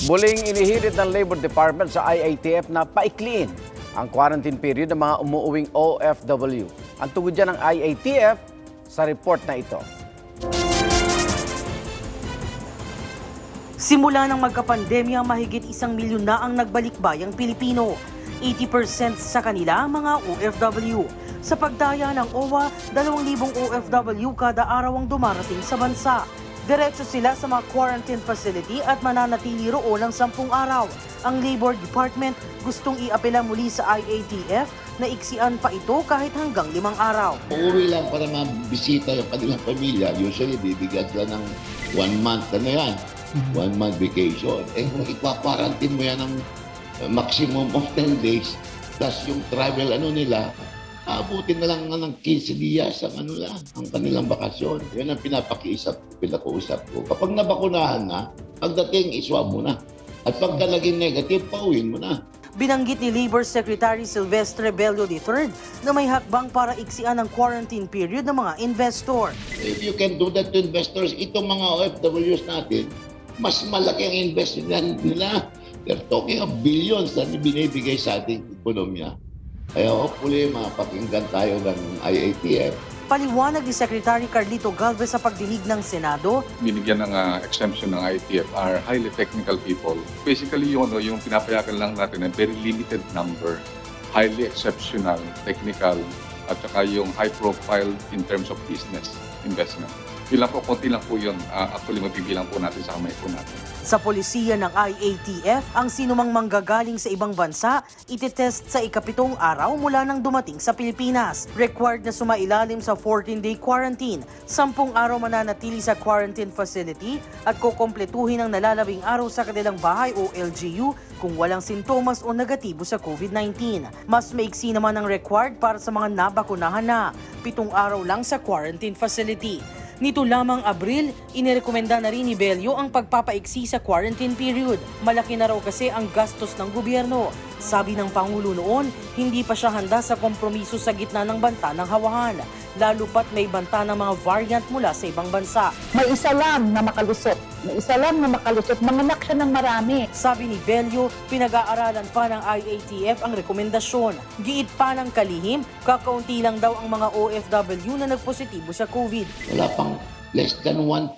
Muling inihirit ng Labor Department sa IATF na paikliin ang quarantine period ng mga umuuwing OFW. Ang tugod dyan ng IATF sa report na ito. Simula ng magkapandemya, mahigit 1 milyon na ang nagbalikbayang Pilipino. 80% sa kanila mga OFW. Sa pagdaya ng OWA, 2,000 OFW kada araw ang dumarating sa bansa. Diretso sila sa mga quarantine facility at mananatili roon ng 10 araw. Ang Labor Department gustong iapela muli sa IATF na iksian pa ito kahit hanggang 5 araw. Uuwi lang para mabisita yung kanilang pamilya. Usually, bibigyan sila ng 1 month, 1 month vacation. Kung ipa-quarantine mo yan ng maximum of 10 days, plus yung travel nila, abutin na lang ng 15 días ang ang kanilang bakasyon. Yan ang pinakuusap ko. Kapag nabakunahan na, pagdating, iswab mo na. At pagka naging negative, pauwin mo na. Binanggit ni Labor Secretary Silvestre Bello III na may hakbang para iksian ang quarantine period ng mga investor. If you can do that to investors, itong mga OFWs natin, mas malaki ang investment nila. They're talking of billions na binibigay sa ating ekonomiya. Kaya hopefully mapakinggan tayo ng IATF. Paliwanag ni Secretary Carlito Galvez sa pagdinig ng Senado. Binigyan ng exemption ng IATF are highly technical people. Basically yung pinapayagan lang natin ay very limited number, highly exceptional, technical, at saka yung high profile in terms of business investment. Bilang po, konti lang po yun. Actually, mabibilang po natin sa kamay po natin. Sa polisiya ng IATF, ang sinumang manggagaling sa ibang bansa, ititest sa ika-7 araw mula nang dumating sa Pilipinas. Required na sumailalim sa 14-day quarantine. 10 araw mananatili sa quarantine facility at kukumpletuhin ang nalalabing araw sa kanilang bahay o LGU kung walang sintomas o negatibo sa COVID-19. Mas maiksi naman ang required para sa mga nabakunahan na. 7 araw lang sa quarantine facility. Nito lamang Abril, inirekomenda na rin ni Bello ang pagpapaiksi sa quarantine period. Malaki na raw kasi ang gastos ng gobyerno. Sabi ng Pangulo noon, hindi pa siya handa sa kompromiso sa gitna ng banta ng hawahan, lalo pat may banta ng mga variant mula sa ibang bansa. May isa lang na makalusot. Manganak siya ng marami. Sabi ni Bello, pinag-aaralan pa ng IATF ang rekomendasyon. Giit pa ng kalihim, kakaunti lang daw ang mga OFW na nagpositibo sa COVID. Wala pang less than 1%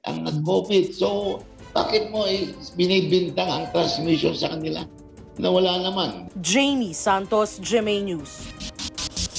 ang nag-COVID. So, bakit mo binibintang ang transmission sa kanila na wala naman? Jamie Santos, GMA News.